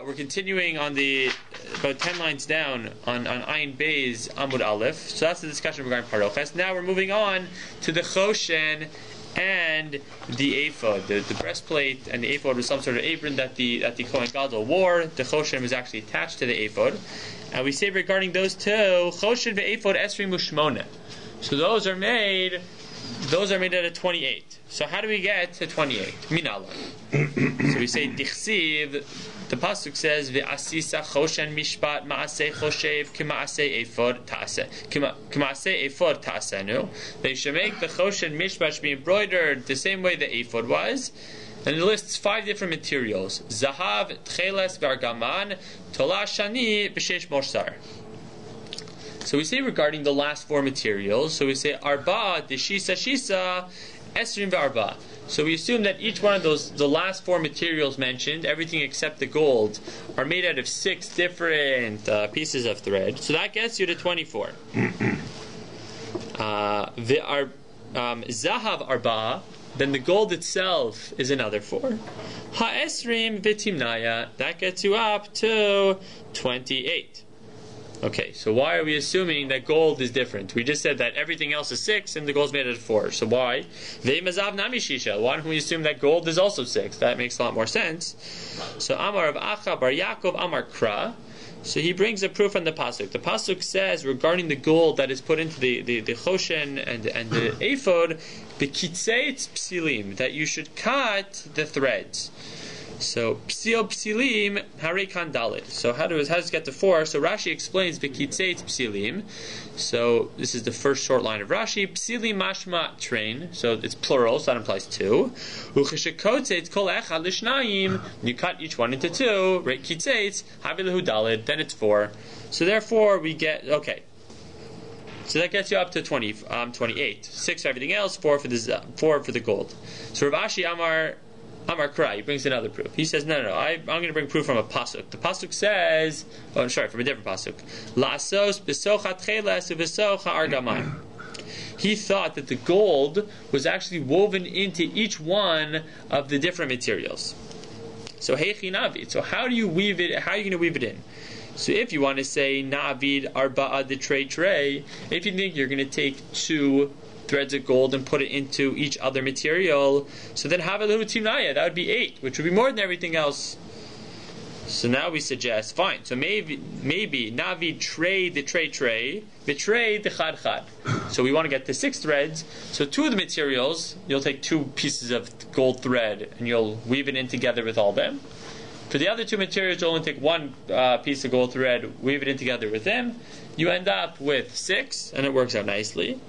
We're continuing on the about 10 lines down on Ayin Beis Amud Aleph. So that's the discussion regarding Paroches. Now we're moving on to the Choshen and the ephod. The breastplate and the ephod was some sort of apron that the Kohen Gadol wore. The Choshen was actually attached to the ephod. And we say regarding those two, Choshen ve'ephod esrim u'shmona. So those are made out of 28. So how do we get to 28? Minallah. So we say Dichsiv. The pasuk says ve'asisa choshen mishpat ma'aseh choshev k'ma'aseh ephod ta'aseh k'ma'aseh ephod ta'asenu. They should make the choshen mishpat be embroidered the same way the ephod was. And it lists 5 different materials: zahav, tcheles, gargaman, tola shani, b'shesh morsar. So we say regarding the last 4 materials. So we say arba, deshisa shisa, esrim ve'arba. So we assume that each one of those, the last 4 materials mentioned, everything except the gold, are made out of 6 different pieces of thread. So that gets you to 24. Zahav arba, then the gold itself is another 4. Ha'esrim v'timnaya, that gets you up to 28. Okay, so why are we assuming that gold is different? We just said that everything else is 6 and the gold's made out of 4. So why? Ve'mazav nami shisha. Why don't we assume that gold is also 6? That makes a lot more sense. So Amar of Acha bar Yaakov Amar Kra. So he brings a proof on the pasuk. The pasuk says regarding the gold that is put into the choshen and the ephod, b'kitzeit psilim, that you should cut the threads. So psil psilim harikan dalit. So how does it get to 4? So Rashi explains b'kitzeit psilim. So this is the first short line of Rashi. Psilim mashma train. So it's plural, so that implies 2. Ucheshekotzeitz kol echad lishnayim. You cut each one into 2. Right? Kitzeitz havilahu dalit. Then it's 4. So therefore we get So that gets you up to 28. 6 for everything else. 4 for the gold. So Rav Ashi Amar Kra, he brings another proof. He says, no, I'm going to bring proof from a pasuk. The pasuk says, from a different pasuk. La'asos b'socha tcheles u'b'socha argaman. He thought that the gold was actually woven into each one of the different materials. So heichi navid. So how do you weave it? How are you going to weave it in? So if you want to say navid arba'a de tray, if you think you're going to take 2 threads of gold and put it into each other material, so then havilahu timnaya, that would be 8, which would be more than everything else. So now we suggest, fine, so maybe navi tray the tray, betray the chad. So we want to get to 6 threads. So 2 of the materials, you'll take 2 pieces of gold thread and you'll weave it in together with all them. For the other 2 materials, you'll only take 1 piece of gold thread, weave it in together with them. You end up with 6, and it works out nicely.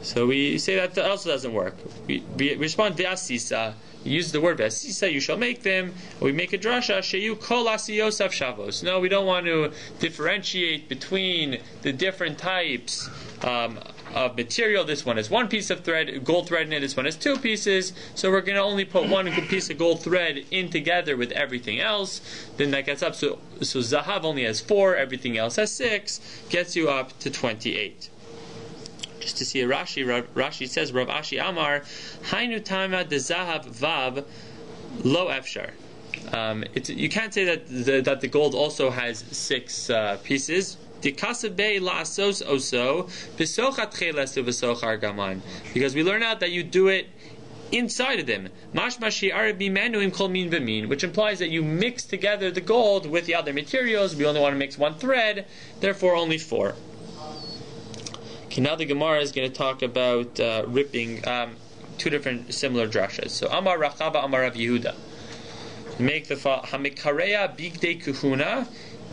So we say that also doesn't work. We respond ve'asisa. You use the word ve'asisa. You shall make them. We make a drasha sheyu kol asiyosaf shavos. No, we don't want to differentiate between the different types of material. This one has 1 piece of thread, gold thread in it. This one has 2 pieces. So we're going to only put 1 piece of gold thread in together with everything else. Then that gets up. So zahav only has 4. Everything else has 6. Gets you up to 28. Just to see a Rashi says, Rav Ashi Amar, Hainu Tama de Zahav Vav Lo Efshar. You can't say that the gold also has 6 pieces. Because we learn out that you do it inside of them, which implies that you mix together the gold with the other materials. We only want to mix 1 thread, therefore only 4. Okay, now the Gemara is going to talk about ripping 2 different similar drashas. So Amar Rachava Amar Rav Yehuda. Make the Hamikareya Bigdei Kahuna.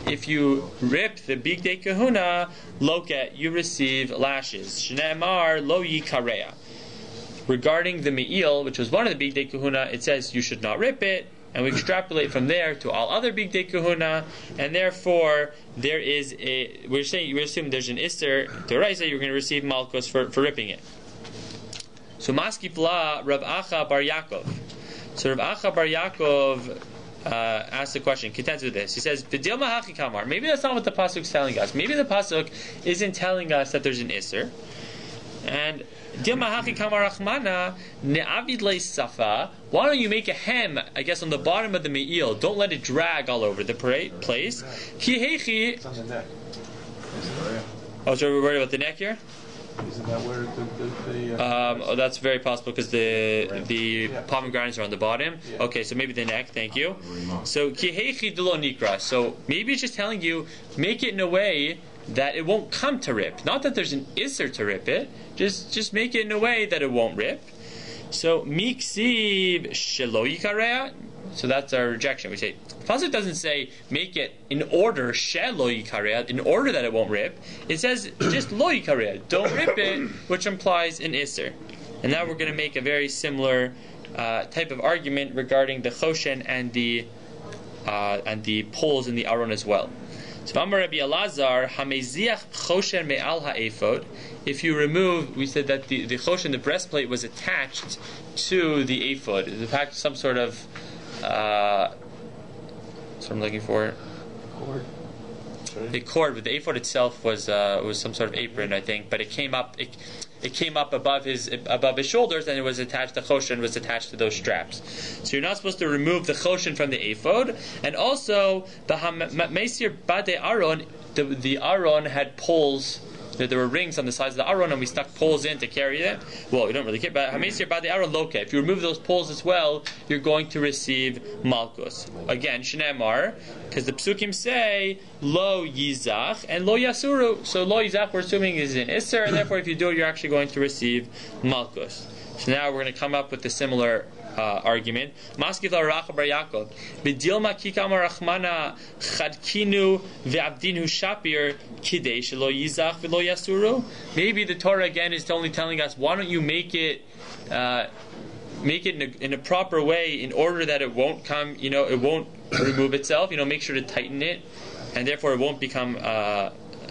If you rip the Bigdei Kahuna, Loket, you receive lashes. Shneemar Lo Yikareya. Regarding the Me'il, which was one of the Bigdei Kahuna, it says you should not rip it. And we extrapolate from there to all other Bigdei Kahuna, and therefore there is we're assuming there's an Ister D'oraisa, you're going to receive Malchus for ripping it. So Maskif La Rav Acha bar Yaakov. So Rav Acha bar Yaakov asks the question, contends with this. He says, V'dilma hachi kamar. Maybe that's not what the pasuk is telling us. Maybe the pasuk isn't telling us that there's an Ister. And why don't you make a hem, I guess, on the bottom of the me'il? Don't let it drag all over the place. It's on the neck. Oh, so we're worried about the neck here? Isn't that where the that's very possible because the pomegranates are on the bottom. Yeah. Okay, so maybe the neck. Thank you. So kihechi delo nikra. So maybe it's just telling you make it in a way that it won't come to rip. Not that there's an isser to rip it. Just make it in a way that it won't rip. So miksiv shelo yikarea. So that's our rejection. We say Pasuk doesn't say make it in order shelo yikarea, in order that it won't rip. It says just lo yikarea, don't rip it, which implies an isser. And now we're going to make a very similar type of argument regarding the choshen and the poles in the aron as well. So Amar Rabbi Elazar hameziach choshen me'al ha'efod. If you remove, we said that the choshen, the breastplate, was attached to the ephod. In fact, some sort of that's what I'm looking for. cord? The cord, but the ephod itself was some sort of apron, I think. But it came up. It came up above his shoulders, and it was attached. The choshen was attached to those straps. So you're not supposed to remove the choshen from the ephod. And also the meisir bade aron. The aron had poles. There were rings on the sides of the aron, and we stuck poles in to carry it. Well, we don't really care. But hameisir bade aron loke. If you remove those poles as well, you're going to receive malchus. Again, shneimar, because the psukim say lo yizach and lo yasuru. So lo yizach we're assuming is an isser, and therefore if you do it, you're actually going to receive malchus. So now we're going to come up with a similar argument. Maskif la Rachab bar Yaakov b'dilma kikam rachmana chadkinu ve'abdinu shapir kidei shelo yizach v'lo yasuru. Maybe the Torah again is only telling us, why don't you make it in a proper way, in order that it won't come, it won't remove itself. Make sure to tighten it, and therefore it won't become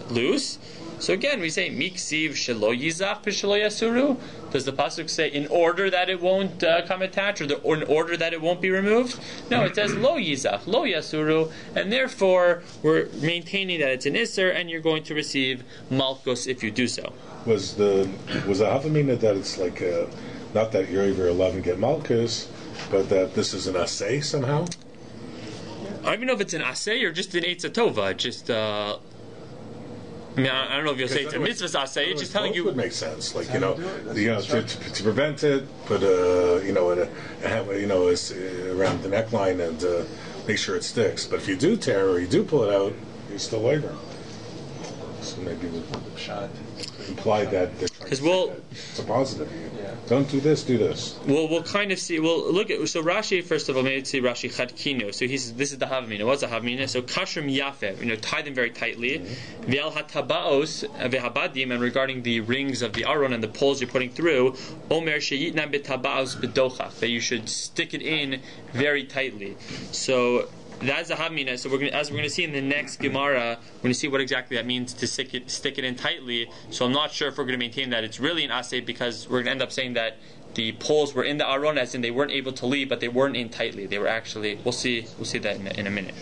loose. So again, we say miksiv shelo yizach v'shelo yasuru. Does the pasuk say in order that it won't come attached, or in order that it won't be removed? No, it says lo yizach, lo yasuru, and therefore we're maintaining that it's an isser, and you're going to receive malchus if you do so. Was the havamina that it's like not that you're over 11 get malchus, but that this is an assay somehow? I don't even know if it's an assay or just an eitzah tova. Just I don't know if you'll say it's a mitzvah asay. It's just telling you would make sense, like to prevent it, put around the neckline and make sure it sticks. But if you do tear or you do pull it out, you're still labor. So maybe we would imply that they're trying to say that it's a positive. Don't do this, do this. Well, we'll kind of see. Well, look at Rashi first of all. Maybe see Rashi chadkinu. So this is the havamina. What's the havamina? So kashrim yafeh. Tie them very tightly. V'al hatabaos vehabadim, and regarding the rings of the aron and the poles you're putting through, omer sheyitnam betabaos bedochach, that you should stick it in very tightly. So that's a havmina. So as we're going to see in the next Gemara, we're going to see what exactly that means to stick it in tightly. So I'm not sure if we're going to maintain that it's really an asay, because we're going to end up saying that the poles were in the aron, as in they weren't able to leave, but they weren't in tightly. They were actually. We'll see that in a minute.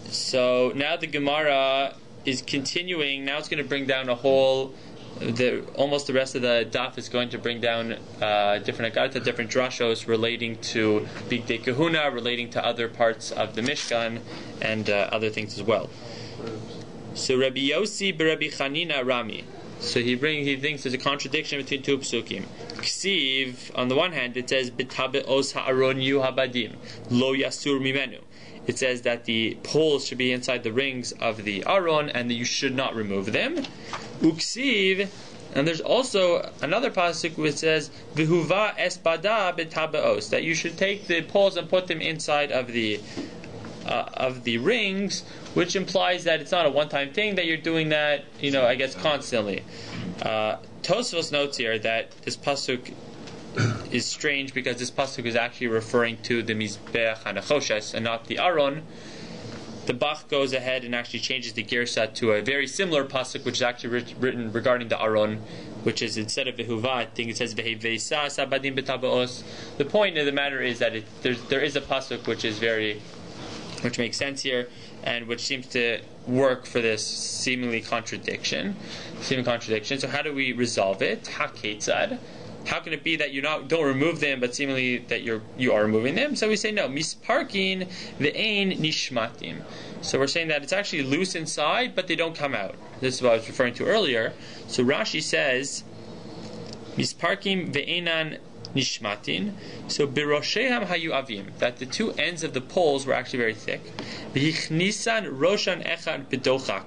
So now the Gemara is continuing. Now it's going to bring down a whole. Almost the rest of the DAF is going to bring down different agarta, different drashos relating to Bigdei Kahuna, relating to other parts of the Mishkan, and other things as well. So Rabbi Yossi b'Rabbi Chanina Rami. So he thinks there's a contradiction between two psukim. Ksiv, on the one hand, it says B'tabe'os ha'aron yu habadim lo yasur mimenu. It says that the poles should be inside the rings of the aron, and that you should not remove them. Uksiv, and there's also another pasuk which says V'huva espada betabaos, that you should take the poles and put them inside of the rings, which implies that it's not a one-time thing, that you're doing that, I guess constantly. Tosfos notes here that this pasuk is strange, because this pasuk is actually referring to the mizbeach hanachoshes and not the aron. The Bach goes ahead and actually changes the girsa to a very similar pasuk, which is actually written regarding the aron, which is, instead of v'huva, I think it says v'heveisa sabadim betabaos. The point of the matter is that there is a pasuk which is very which makes sense here, and which seems to work for this seeming contradiction. So how do we resolve it? Haketzad. How can it be that you don't remove them, but seemingly that you are removing them? So we say no. Misparkin ve'ein nishmatim. So we're saying that it's actually loose inside, but they don't come out. This is what I was referring to earlier. So Rashi says, misparkim ve'enan nishmatin. So birosheham hayu avim, that the two ends of the poles were actually very thick. V'hichnisan roshan echad bedochak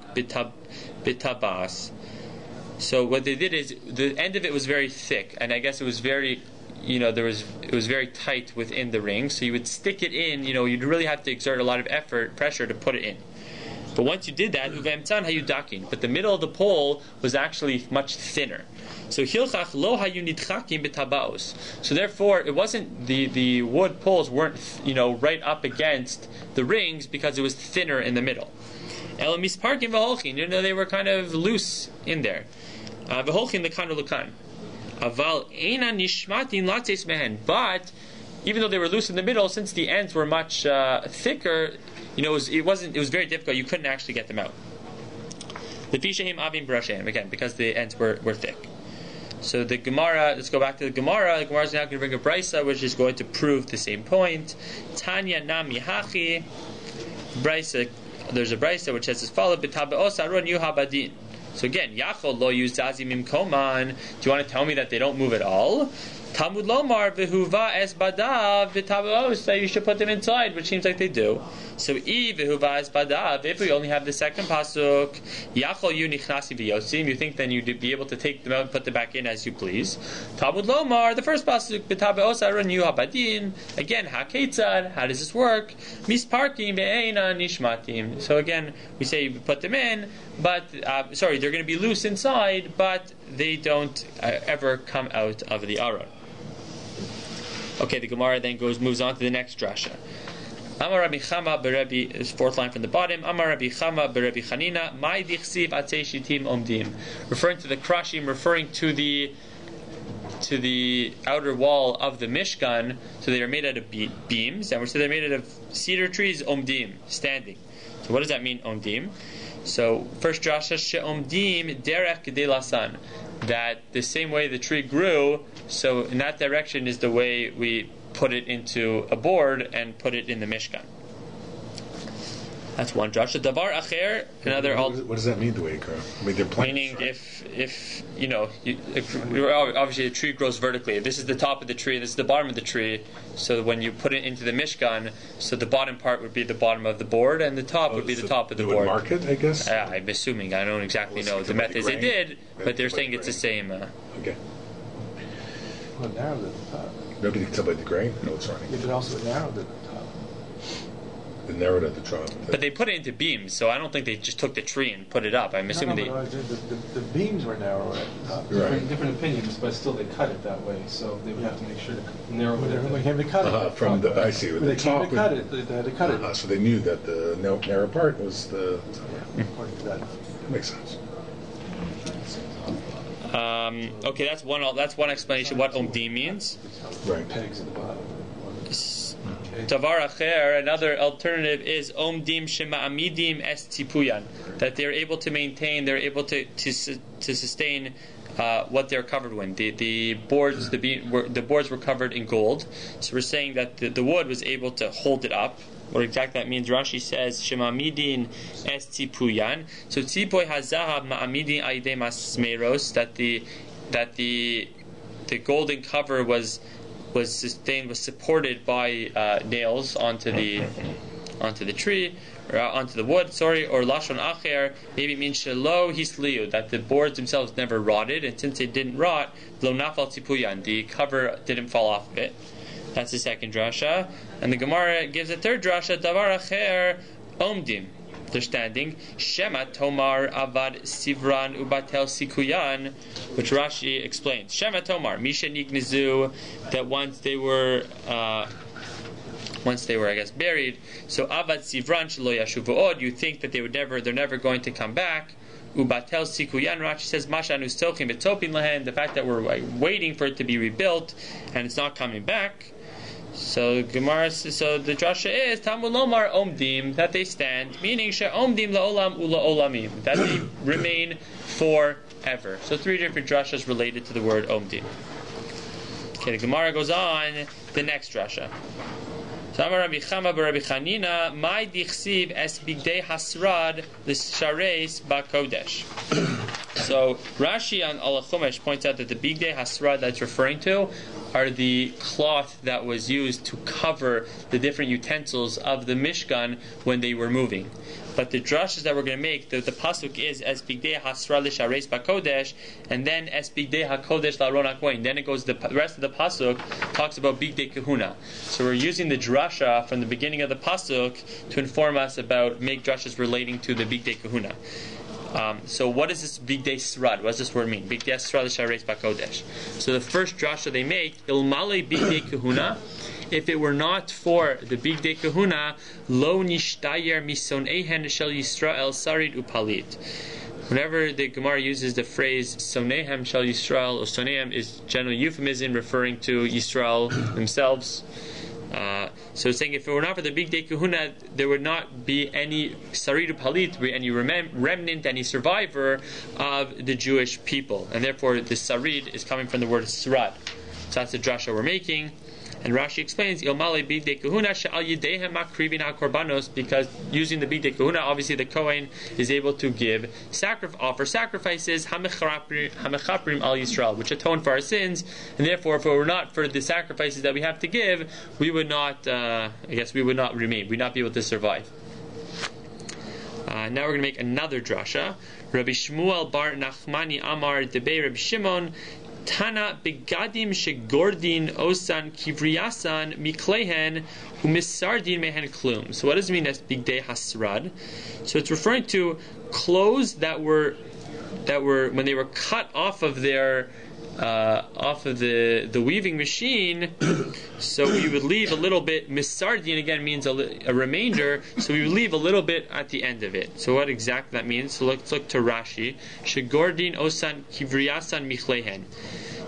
betabas. So what they did is the end of it was very thick, and I guess it was very, it was very tight within the ring. So you would stick it in. You'd really have to exert a lot of pressure to put it in. But once you did that, uvemtzan hayudakin. But the middle of the pole was actually much thinner. So hilchach lo hayu nidchakim betabaos. So therefore, it wasn't the wood poles weren't right up against the rings because it was thinner in the middle. El misparkim v'holchin. They were kind of loose in there. V'holchin lekan u'lekan. Aval eina nishmatin lates mehen. But even though they were loose in the middle, since the ends were much thicker, it was very difficult. You couldn't actually get them out. Lefishahim avim brashem, again, because the ends were thick. So the Gemara, let's go back to the Gemara. The Gemara is now going to bring a brisa, which is going to prove the same point. Tanya nami hachi. Brisa. There's a brisa which says as follows: B'tabeos aron yuhabadin. So again, Yaakov lo use zazim imkoman. Do you want to tell me that they don't move at all? Talmud lomar v'huva es badav v'tabeos, that you should put them inside, which seems like they do. So v'huva es badav, if we only have the second pasuk, Yaakov yu nichnasi v'yosim, you think then you'd be able to take them out and put them back in as you please. Talmud lomar, the first pasuk, b'tabeos aron yuhabadin. Again, haketzad, how does this work? Misparkim ve'eina nishmatim. So again, we say you put them in, but they're going to be loose inside, but they don't ever come out of the aron. Okay, the Gemara then moves on to the next drasha. Amar Rabbi Chama beRabbi, is fourth line from the bottom. Amar Rabbi Chama beRabbi Chanina, Mai dichsiv atzei shitim omdim, referring to the krashim, referring to the outer wall of the Mishkan. So they are made out of beams, and we're saying they're made out of cedar trees, omdim, standing. So what does that mean, omdim? So first drasha she'omdim derech kedei lasan, that the same way the tree grew, so in that direction is the way we put it into a board and put it in the Mishkan. That's one drasha. Davar acher, another. What does that mean, the way it grew? I mean, they're plants, meaning right? if obviously the tree grows vertically. This is the top of the tree. This is the bottom of the tree. So when you put it into the Mishkan, so the bottom part would be the bottom of the board, and the top would be the top of the board. They would mark it, I guess. I'm assuming. I don't exactly know the methods they did, but they're saying it's the same. Okay. Well, narrowed at the top. Nobody can tell by the grain. No, it's running. Yeah, but also it narrowed at the top. They narrowed at the top. But they put it into beams, so I don't think they just took the tree and put it up. I'm assuming the beams were narrow at the top. Right. Different opinions, but still they cut it that way, so they would have to make sure to narrow it. They came to cut it. From the, I see. With They the came top to cut it. They had to cut it. So they knew that the narrow part was the. According to that. That makes sense. okay, that's one explanation what omdim means. Right. Pegs at the bottom. Davar acher, another alternative is omdim shema'amidim es tipuyan, that they're able to maintain, they're able to sustain what they're covered with. The boards were covered in gold, so we're saying that the wood was able to hold it up. What exactly that means, Rashi says shema'amidin es tipuyan. So tipoy hazahab ma'amidin aidei masmeros, that the golden cover was supported by nails onto the tree, or onto the wood. Or lashon acher, maybe it means shelo hisliu, that the boards themselves never rotted, and since they didn't rot, lo nafal tipuyan, the cover didn't fall off of it. That's the second drasha, and the Gemara gives a third drasha. Davar acher omdim. They're standing. Shema Tomar Avad Sivran Ubatel Sikuyan, which Rashi explains. Shema Tomar Misha Nignizu, that once they were I guess buried. So Avad Sivran Shelo Yashuvuod, you think that they're never going to come back. Ubatel Sikuyan, Rashi says Mashan Ustochim Betopin Lahen, the fact that we're waiting for it to be rebuilt and it's not coming back. So Gemara, so the drasha is Tamul Lomar Omdim, that they stand, meaning She Omdim Laolam Ula Olamim, that they remain forever. So three different drashas related to the word Omdim. Okay, the Gemara goes on, the next drasha. So Amar Rabbi Chama Rabbi Chanina, my dichsiv es bigdei hasrad l'shareis ba'kodesh. So Rashi on Al Chumash points out that the bigdei hasrad that's referring to are the cloth that was used to cover the different utensils of the Mishkan when they were moving. But the drashas that we're going to make, the pasuk is as bigdei hasra l'shareis ba'kodesh, and then as bigdei hakodesh la'aron hakohen. Then it goes, the rest of the pasuk talks about bigdei kahuna. So we're using the drasha from the beginning of the pasuk to inform us about make drashas relating to the bigdei kahuna. So what is this bigdei srad? What does this word mean? Bigdei srad l'shareis ba'kodesh. So the first drasha they make, ilmale bigdei kahuna. If it were not for the bigdei kahuna, lo nishtayer misonehen shel Yisrael sarid upalit. Whenever the Gemara uses the phrase sonehem shel Yisrael, or sonehem is general euphemism referring to Yisrael themselves. So it's saying if it were not for the bigdei kahuna, there would not be any sarid upalit, any remnant, any survivor of the Jewish people, and therefore the sarid is coming from the word srad. So that's the drasha we're making. And Rashi explains, Ilmale bigdei kahuna she'al yidehem makrivin hakorbanos, because using the bigdei kahuna, obviously the Kohen is able to offer sacrifices hamechaprim al Yisrael, which atone for our sins, and therefore, if it were not for the sacrifices that we have to give, we would not. We would not remain. We'd not be able to survive. Now we're going to make another drasha. Rabbi Shmuel bar Nachmani Amar debei Rabbi Shimon. Tana begadim shegordin osan kivriyasan miklehen umisardin mehen klum. So what does it mean as bigdei hasrad? So it's referring to clothes that were when they were cut off of their the weaving machine. So we would leave a little bit. Misardin again means a remainder. So we would leave a little bit at the end of it. So what exactly that means? So let's look to Rashi. Shegordin osan kivriyasan miklehen.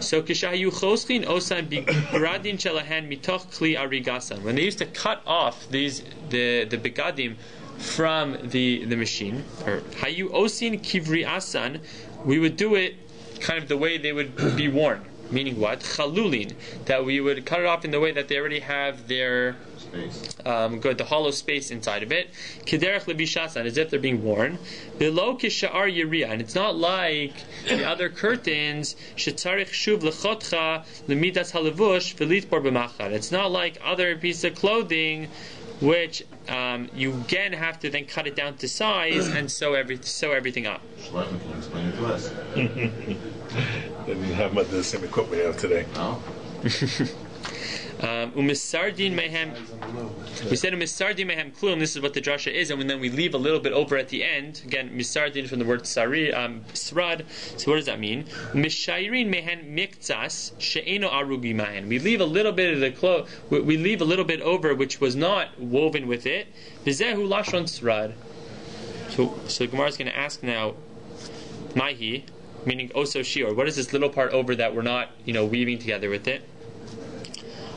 So kishayu choschin osan bigadin shelahan mitoch kli arigasan. When they used to cut off the begadim from the machine, or hayu osin kivriasan, we would do it kind of the way they would be worn. Meaning what? Chalulin, that we would cut it off in the way that they already have their the hollow space inside of it. Kederech levishasan, as if they're being worn. Below kishar yiria, and it's not like the other curtains. Shetzarich shuv lechotcha lemidas halevush velitbor b'machar. It's not like other pieces of clothing, which you again have to then cut it down to size and sew everything up. Shlomo, can you explain it to us? They didn't have much of the same equipment we have today. No. Umisardin mehem. We said umisardin mehem klum. This is what the drasha is, and then we leave a little bit over at the end. Again, misardin from the word srad. So what does that mean? Mishayrin mehen miktsas she'eno arugi mahen. We leave a little bit of the cloth. We leave a little bit over, which was not woven with it. V'zehu lashon srad. So Gemara is going to ask now, mahi, meaning also shior. What is this little part over that we're not, weaving together with it?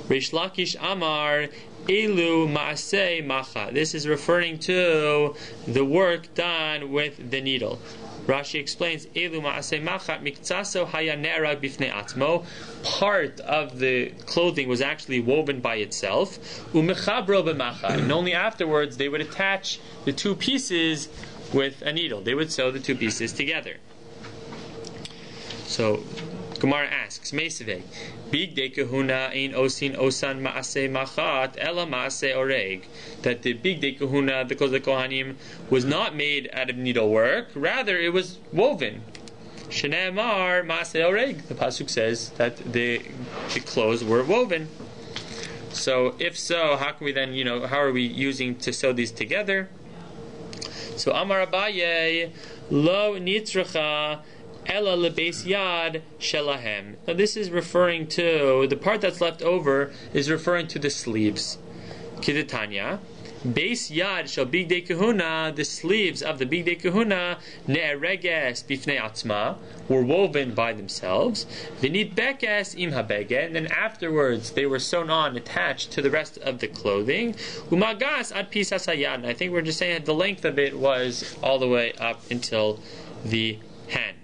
Rish Lakish Amar Elu Maaseh Macha. This is referring to the work done with the needle. Rashi explains Elu Maaseh Macha Miktsaso Haya Nera Bifnei Atmo. Part of the clothing was actually woven by itself. Umechabro b'macha, and only afterwards they would attach the two pieces with a needle. They would sew the two pieces together. So Gemara asks, Meisvei, bigdei kahuna ein osin osan maaseh machat ela maaseh oreg. That the bigdei kahuna, the clothes of the Kohanim, was not made out of needlework, rather it was woven. Shene'emar maaseh oreg. The pasuk says that the clothes were woven. So if so, how can we then, how are we using to sew these together? So Amar Aryai lo nitzracha Ela lebeis yad shelahem. Now this is referring to the part that's left over is referring to the sleeves. Kidetanya Base yad shall bigdei kahuna, the sleeves of the bigdei kahuna, ne'ereges bifnei atzma, were woven by themselves. V'nid bekes im habeged, and then afterwards they were sewn on, attached to the rest of the clothing. Umagas ad pisas hayad, and I think we're just saying that the length of it was all the way up until the hand.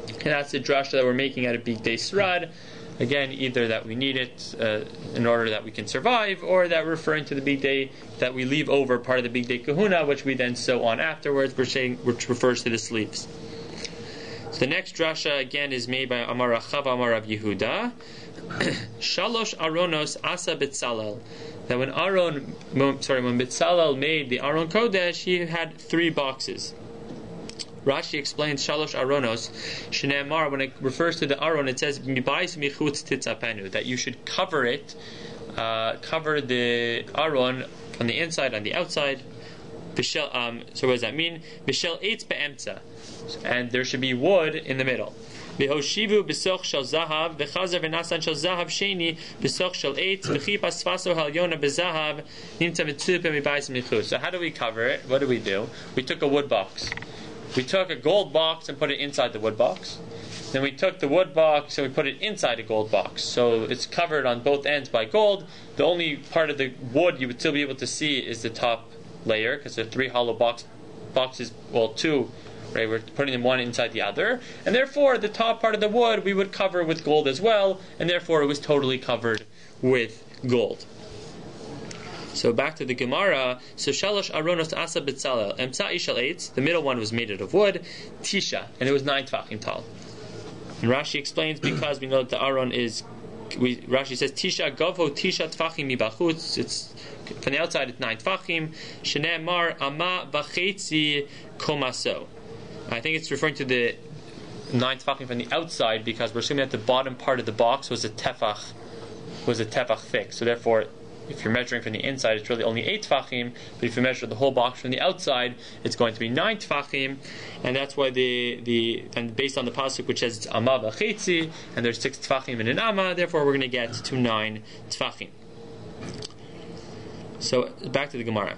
And that's the drasha that we're making out of bigdei srad. Again, either that we need it in order that we can survive, or that we're referring to the bigdei that we leave over part of the bigdei kahuna, which we then sew on afterwards, which refers to the sleeves. So the next drasha again is made by Amar Rachav Amar Rav Yehuda. Shalosh aronos asa Betzalel. That when Betzalel made the Aron Kodesh, he had 3 boxes. Rashi explains Shalosh Aronos. Shneimar, when it refers to the Aron, it says Mibais michutz titzapenu, that you should cover it, cover the Aron on the inside, on the outside. So what does that mean? Bishel eitz be'emtza, and there should be wood in the middle. Behoshivu besoch shel zahav, bechazer v'nasan shel zahav sheni, besoch shel eitz, v'chipas sfaso halyona bezahav, nimtza mitzupe mibais michutz. So how do we cover it? What do? We took a wood box. We took a gold box and put it inside the wood box. Then we took the wood box and we put it inside a gold box. So it's covered on both ends by gold. The only part of the wood you would still be able to see is the top layer, because there are 3 hollow boxes, well, 2, right? We're putting them one inside the other. And therefore, the top part of the wood we would cover with gold as well, and therefore it was totally covered with gold. So back to the Gemara. So Shalosh Aronos Asa Betzalel Emtza'i Shel Eitz. The middle one was made out of wood. Tisha, and it was 9 Tvachim tall. And Rashi explains, because we know that the Aron is. Rashi says Tisha Gavo Tisha Tvachim Mibachutz. It's from the outside. It's 9 Tvachim. Shnei Mar Ama V'Chetzi Komaso. I think it's referring to the 9 Tvachim from the outside, because we're assuming that the bottom part of the box was a tefach thick. So therefore, if you're measuring from the inside, it's really only 8 tefachim. But if you measure the whole box from the outside, it's going to be 9 tefachim. And that's why and based on the pasuk which says it's amma v'chetzi, and there's 6 tefachim in an amma, therefore we're going to get to 9 tefachim. So back to the Gemara.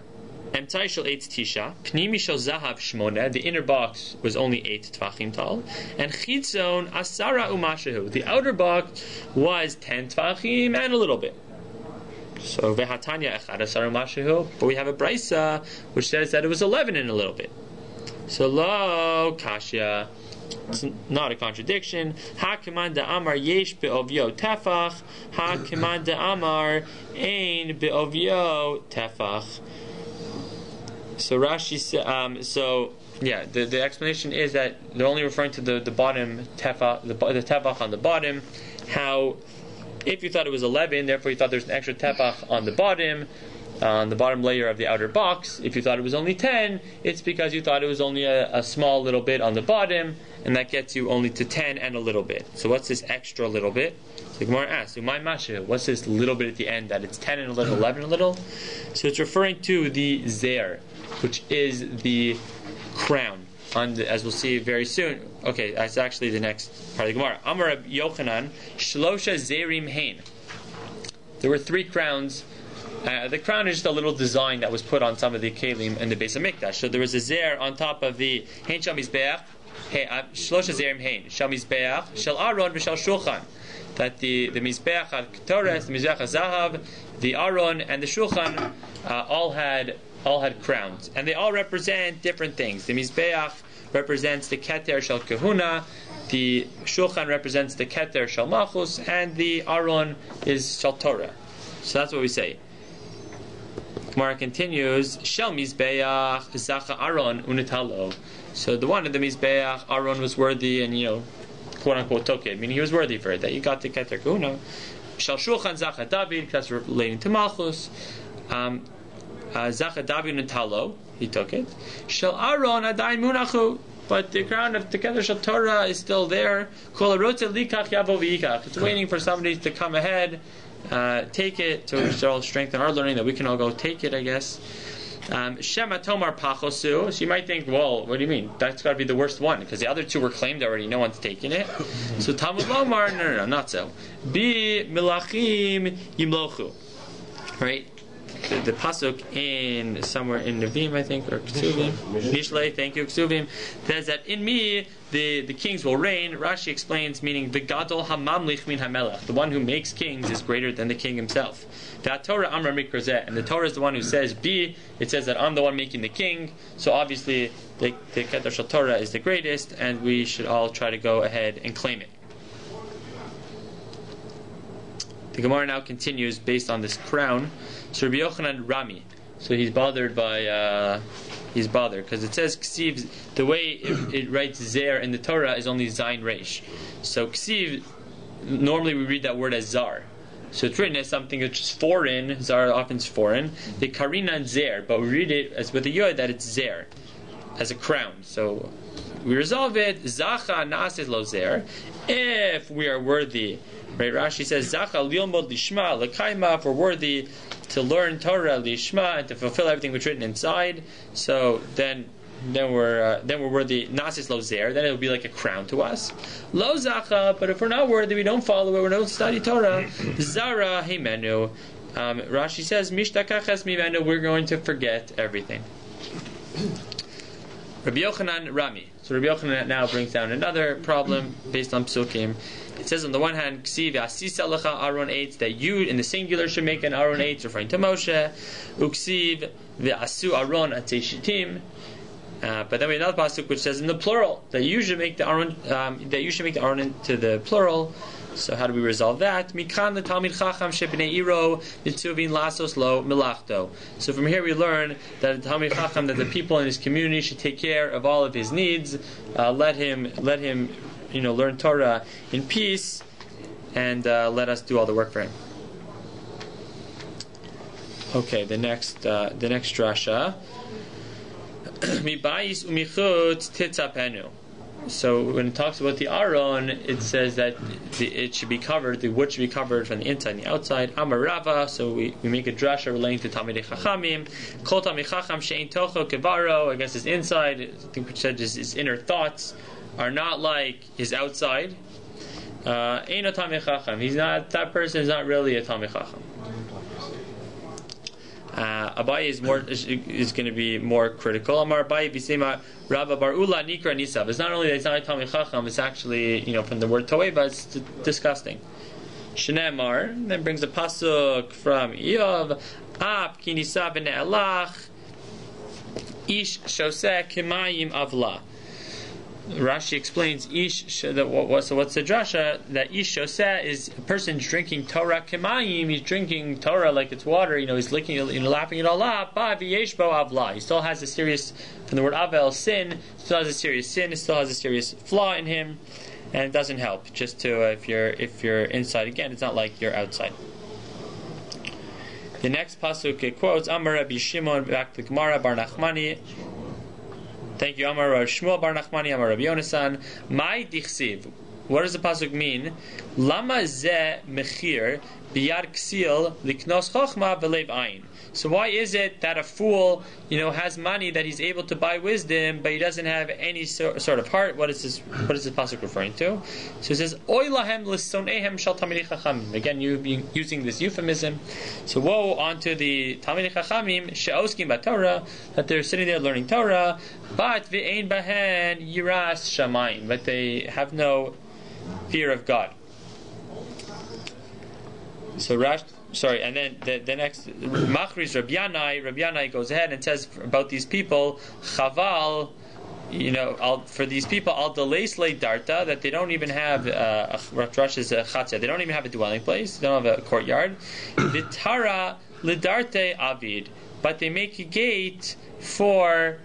Emtzai shel 8 tisha, pnimi shel zahav shmona. The inner box was only 8 tefachim tall, and chitzon asara umashahu. The outer box was 10 tefachim and a little bit. So vehatanya echad asar umashahu, but we have a brisa which says that it was 11 and a little bit. So lo kashya, it's not a contradiction. Ha kiman da amar yesh be'ovyo tefach, ha kiman da amar ein be'ovyo tefach. So Rashi says, the explanation is that they're only referring to the bottom tefach, the tefach on the bottom. How, if you thought it was 11, therefore you thought there's an extra tefach on the bottom layer of the outer box. If you thought it was only 10, it's because you thought it was only a small little bit on the bottom, and that gets you only to 10 and a little bit. So what's this extra little bit? The Gemara asks, what's this little bit at the end, that it's 10 and a little, 11 and a little? So it's referring to the zer, which is the crown, as we'll see very soon. Okay, that's actually the next part of the Gemara. Amar Reb Yochanan, Shlosha Zerim Hein. There were 3 crowns. The crown is just a little design that was put on some of the kelim in the Beis HaMikdash. So there was a zer on top of the Hein Shal Mizbeach, Shlosha Zerim Hein, Shal Mizbeach, Shal Aron, V'Shal Shulchan. That the Mizbeach had Ketores, the Mizbeach HaZahav, the Aron, and the Shulchan all had crowns, and they all represent different things. The Mizbeach represents the Keter Shel Kahuna, the Shulchan represents the Keter Shel Malchus, and the Aron is Shel Torah. So that's what we say. Gemara continues, Shel Mizbeach Zacha Aron Unitalo. So the one of the Mizbeach, Aron was worthy, and quote unquote took it, meaning he was worthy for it, that you got the Keter Kahuna. Shel Shulchan Zacha David, that's relating to Malchus. Zacha David Nitalo, he took it. Shel Aron Adayin Munachu, but the crown of Keter Shel Torah is still there. Kol Arotze Likach Yavo V'Yikach. It's waiting for somebody to come ahead, take it, to all strengthen our learning that we can all go take it, I guess. Shema Tomar Pachosu. So you might think, well, what do you mean? That's got to be the worst one, because the other 2 were claimed already. No one's taking it. So Talmud Lomar, no, not so. Bi Milachim Yimlochu. Right? the pasuk in somewhere in Nevim, I think, or Ksuvim, Mishlei, thank you, Ksuvim, says that in me the kings will reign. Rashi explains, meaning the gadol hamamlich min hamelech, the one who makes kings is greater than the king himself. That Torah amra mikrazeh, and the Torah is the one who says be. It says that I'm the one making the king. So obviously the Keter Shel Torah is the greatest, and we should all try to go ahead and claim it. The Gemara now continues based on this crown. So Rabbi Yochanan Rami. So he's bothered because it says Ksiv. The way it writes Zer in the Torah is only Zayin Reish. So Ksiv, normally we read that word as Zar. So it's written as something which is foreign. Zar often is foreign. The Karina and Zer, but we read it as with a Yod that it's Zer, as a crown. So we resolve it. Zacha Nasis Lo Zer. If we are worthy. Right, Rashi says, Zacha lilmod lishma l'kaima, if we're worthy to learn Torah lishma and to fulfill everything that's written inside. So then we're worthy. Nasis lo zer, then it will be like a crown to us. Lo zacha, but if we're not worthy, we don't follow it, we don't study Torah. Zara himenu. Rashi says, Mishtakachas mimenu, we're going to forget everything. Rabbi Yochanan Rami. So Rabbi Yochanan now brings down another problem based on Psukim. It says on the one hand, Ksiv Asisa Lecha Aron Eitz, that you in the singular should make an Aron Eitz, referring to Moshe. Uksiv Ve'asu Aron Atzei. But then we have another pasuk which says in the plural that you should make the Aron into the plural. So how do we resolve that? Mikan the Talmid Chacham shebnei iro mitzuvin lasos lo milachto. So from here we learn that the Talmid Chacham, that the people in his community should take care of all of his needs. Let him learn Torah in peace, and let us do all the work for him. Okay, the next drasha. Mibayis umichutz titzapenu. So when it talks about the Aron, it says that it should be covered, the wood should be covered from the inside and the outside. Amar Rava, so we make a drasha relating to Talmidei Chachamim. Kol Talmid Chacham she'ein tocho kevaro, I guess his inside, I think we said his inner thoughts are not like his outside. Eino Talmid Chacham, that person is not really a Talmid Chacham. Abai is going to be more critical. Amar Abai Bisema Rabba Barula Nikra Nisav. It's not only that it's not a Talmid Chacham, it's actually, from the word Toeva, it's disgusting. Shneimar then brings a pasuk from Eov. Ap ki nisav v'ne'elach ish shoseh kemayim avla. Rashi explains so what's the drasha? That ish shoseh is a person drinking Torah kemayim. He's drinking Torah like it's water. He's licking, lapping it all up. Ba v'yesh bo avla. He still has a serious, from the word avel, sin. Still has a serious sin. It still has a serious flaw in him, and it doesn't help. Just to if you're inside again, it's not like you're outside. The next pasuk quotes Amar Rabbi Shimon, back to Gemara Bar Nachmani. Thank you, Amar Rav Shmuel Bar Nachmani, Amar Rabbi Yonasan. My dichsiv. What does the pasuk mean? Lama zeh mechir biyad ksil liknos chochma v'lev ayin. So why is it that a fool, has money that he's able to buy wisdom, but he doesn't have any sort of heart? What is this pasuk referring to? So it says, Oy lahem l'sonehem shel Talmidei Chachamim. Again, you using this euphemism. So woe onto the Talmidei Chachamim she'oskim b'Torah, that they're sitting there learning Torah, but v'ein bahen yiras shamayim, but they have no fear of God. So and then the next Machri's Rabbi Yanai goes ahead and says about these people, Chaval, for these people, al deleis le darta, that they don't even have Rashi's chatzah, they don't even have a dwelling place, they don't have a courtyard. Vitara le darte avid, but they make a gate for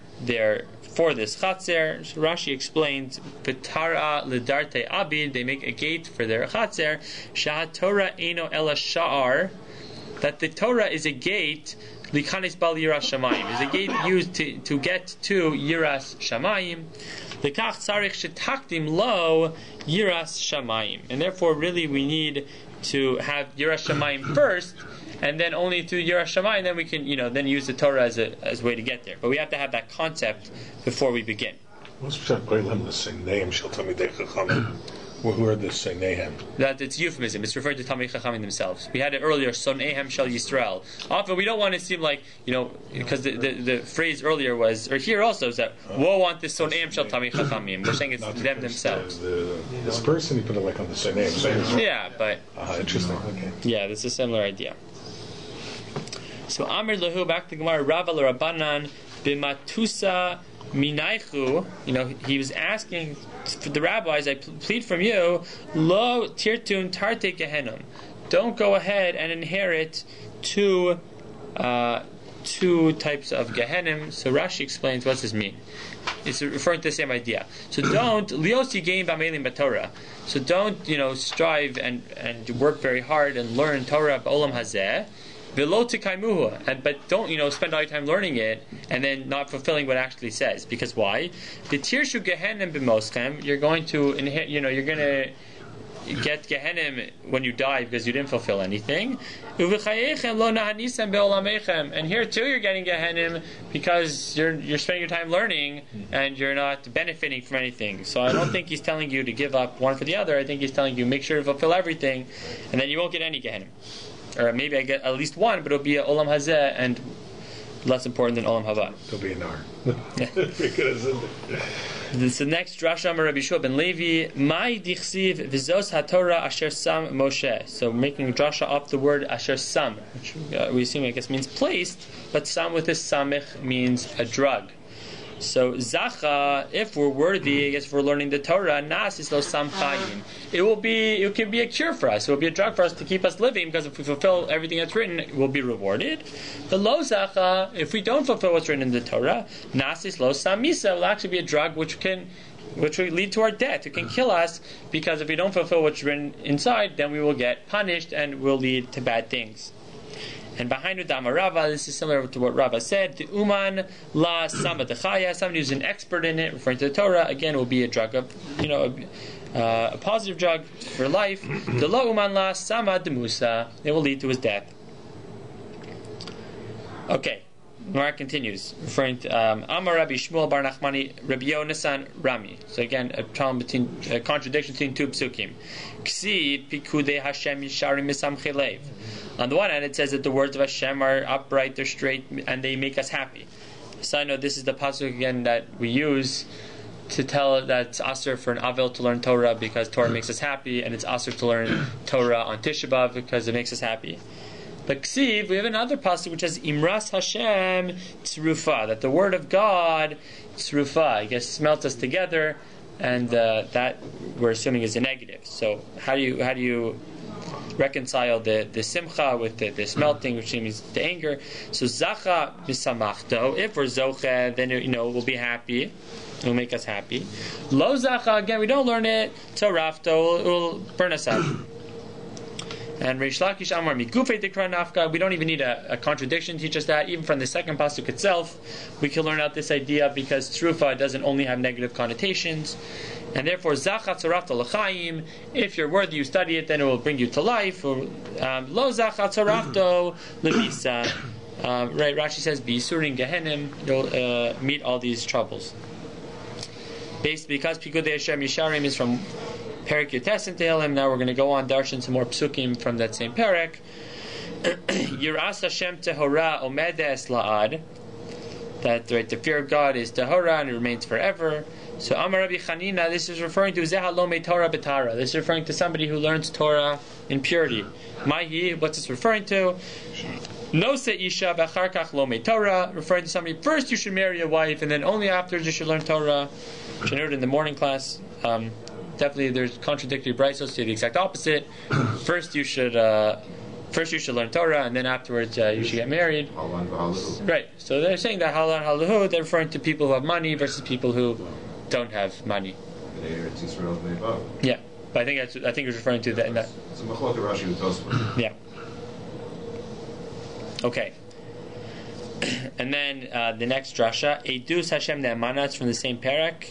this chatzer. So Rashi explains, Vitara lidarte abid, they make a gate for their chatzer. Shah Torah eno ela sha'ar, that the Torah is a gate, likanis bal yiras shamayim, is a gate used to get to yiras shamayim. Lekach tzarich shetakdim lo yiras shamayim, and therefore really we need to have yiras shamayim first, and then only through Yiras Shamayim, then we can, then use the Torah as a way to get there. But we have to have that concept before we begin. What Who are the Sonehem? That it's euphemism. It's referring to Talmidei Chachamim themselves. We had it earlier, Sonehem Shel Yisrael. Often we don't want to seem like, because the phrase earlier was, or here also is that, woe on the Sonehem Shel Talmidei Chachamim. We're saying it's them themselves. This person, you put it like on the Sonehem. Yeah, but... interesting, okay. Yeah, this is a similar idea. So Amir Lahu, back to Gemara, Rava Rabbanan, Bimatusa Minaichu, he was asking for the rabbis, I plead from you, Lo Tirtun Tarte Gehenim. Don't go ahead and inherit two types of Gehenim. So Rashi explains, what's this mean? It's referring to the same idea. So don't Liosi Gain Bamelim Batorah. So don't, strive and work very hard and learn Torah Ba'olam Hazeh. But don't spend all your time learning it and then not fulfilling what it actually says. Because why? The tirshu gehenim b'moschem, you're going to inherit. You're going to get gehenim when you die because you didn't fulfill anything. And here too, you're getting gehenim because you're spending your time learning and you're not benefiting from anything. So I don't think he's telling you to give up one for the other. I think he's telling you make sure to fulfill everything, and then you won't get any gehenim. Or maybe I get at least one, but it'll be a Olam Hazeh and less important than Olam Haba. It'll be an R. This the next drasha Amar Rabbi Shua ben Levi. Mai dichsiv v'zos haTorah asher sam Moshe. So making drasha off the word asher sam, which we assume means placed, but sam with this samich means a drug. So zacha, if we're worthy, I guess if we're learning the Torah, nas is lo sam chayim. It can be a cure for us. It will be a drug for us to keep us living, because if we fulfill everything that's written, we'll be rewarded. But lo zacha, if we don't fulfill what's written in the Torah, nas is lo sam misa, will actually be a drug which will lead to our death. It can kill us, because if we don't fulfill what's written inside, then we will get punished and will lead to bad things. And behind it, Rava, this is similar to what Rava said. The Uman la sama dechaya, somebody who's an expert in it, referring to the Torah, again, will be a drug of, a positive drug for life. The lo Uman la sama demusa, it will lead to his death. Okay, Gemara continues, referring to Amar Rabbi Shmuel Bar Nachmani, Rabbi Yonasan Rami. So again, a contradiction between two psukim. Ksi pikudei Hashem yisharim misam chelev. On the one hand, it says that the words of Hashem are upright, they're straight, and they make us happy. So I know this is the pasuk again that we use to tell that it's asur for an avel to learn Torah because Torah makes us happy, and it's asur to learn Torah on Tisha B'Av because it makes us happy. But Ksiv, we have another pasuk which says Imras Hashem Tzrufa, that the word of God Tzrufa, I guess, smelt us together, and that we're assuming is a negative. So how do you reconcile the simcha with the smelting, which means the anger? So zacha misamachto. If we're zoche, then we'll be happy. It will make us happy. Lo zacha, again, we don't learn it. Tarafto, it will burn us up. And Reish Lakish Amar Migufei Tikra Nafka. We don't even need a contradiction to teach us that. Even from the second pasuk itself, we can learn out this idea because trufa doesn't only have negative connotations. And therefore, Zachat Tzarafta L'chaim, if you're worthy, you study it, then it will bring you to life. Or Lo Zachat Tzarafto L'misa. Right, Rashi says, B'Yisurin Gehenim, you'll meet all these troubles. Because Pikudei Hashem Yisharim is from Perek Yotes in Tehillim. Now we're going to go on darshan some more psukim from that same Perek. Yiras Hashem Tehora Omedes La'ad. That the fear of God is Tehora and it remains forever. So Amar Rabbi Chanina, this is referring to Zeha Lomei Torah B'Tara. This is referring to somebody who learns Torah in purity. Mahi, what's this referring to? No se isha b'achar kach lomei Torah, referring to somebody. First you should marry a wife, and then only afterwards you should learn Torah. Which I noted in the morning class. Definitely, there's contradictory braysos to the exact opposite. First you should learn Torah, and then afterwards you should get married. Right. So they're saying that halal haluhu. They're referring to people who have money versus people who don't have money. Yeah, but I think it's referring to that. In that. Yeah. Okay. And then the next drasha, Eidus Hashem Ne'amana, it's from the same parak.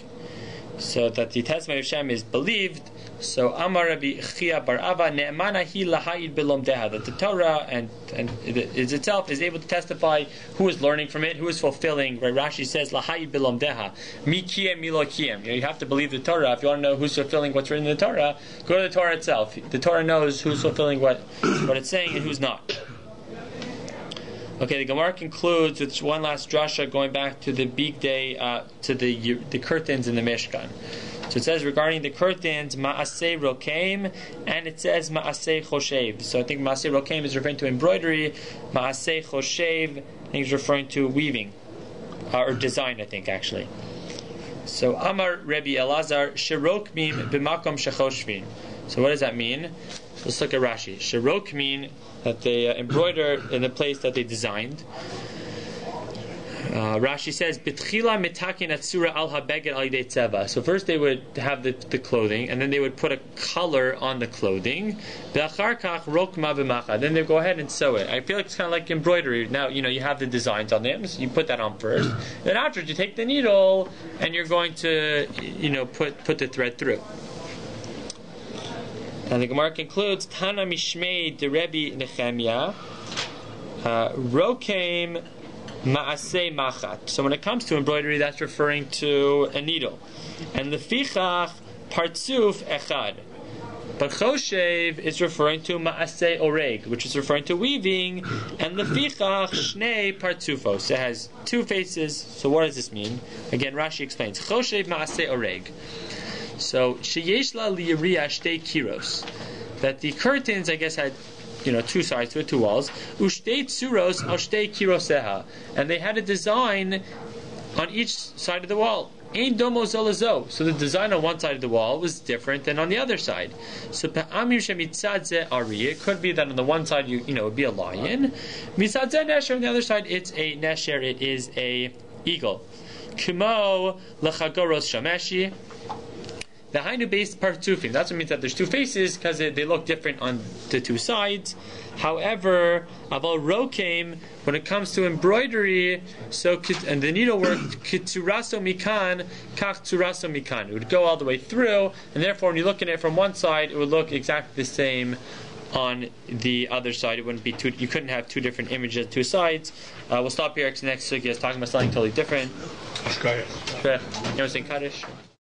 So that the testimony of Hashem is believed, So Amar Rabbi Chia Bar Ava Ne'emana hi lahayid belomdeha, that the Torah and it itself is able to testify who is learning from it, who is fulfilling. Right? Rashi says lahayid belomdeha mi kiem mi lo kiem. You have to believe the Torah if you want to know who's fulfilling what's written in the Torah. Go to the Torah itself. The Torah knows who's fulfilling what it's saying and who's not. Okay, the Gemara concludes with one last drasha going back to the big day, to the curtains in the Mishkan. So it says regarding the curtains, Ma'aseh Rokeim, and it says Ma'aseh Choshev. So I think Ma'aseh Rokeim is referring to embroidery, Ma'aseh Choshev, I think is referring to weaving, or design, I think, actually. So Amar Rabbi Elazar, Shirokmim b'makom shechoshvin. So what does that mean? Let's look at Rashi. Shirok mean that they embroider in the place that they designed. Rashi says, "B'tchila mitakin atzura al habeged al yidei tzeva." So first they would have the clothing, and then they would put a color on the clothing. B'achar kach rokma b'macha. Then they go ahead and sew it. I feel like it's kind of like embroidery. Now you have the designs on them, so you put that on first. Then afterwards you take the needle and you're going to put the thread through. And the Gemara concludes, Tana Mishmei de Rebbe Nechemia, Rokeim Ma'aseh Machat. So when it comes to embroidery, that's referring to a needle. And the Fichach Partzuf Echad. But Choshev is referring to Ma'aseh Oreg, which is referring to weaving. And the Fichach Shnei Partzufos. It has two faces. So what does this mean? Again, Rashi explains. Choshev Ma'aseh Oreg. So sheyesh la liyariya shtei kiros, that the curtains I guess had two sides to it, two walls. Ushtei tzuros al shtei kiroseha, and they had a design on each side of the wall. Ein domo zolazo, so the design on one side of the wall was different than on the other side. So pe'amim shemitzad ze Aryai, it could be that on the one side it would be a lion. Mitzad ze nesher, on the other side it's a nesher, it is a eagle. Kimo lechagoros shameshi. The Hainu based partufim. That's what means that there's two faces because they look different on the two sides. However, aval rokeim, when it comes to embroidery, and the needlework, kituraso mikan, kach turaso mikan. It would go all the way through, and therefore, when you look at it from one side, it would look exactly the same on the other side. It wouldn't be two. You couldn't have two different images, two sides. We'll stop here. Next sugya is talking about something totally different. Shraga. You know, saying Kaddish.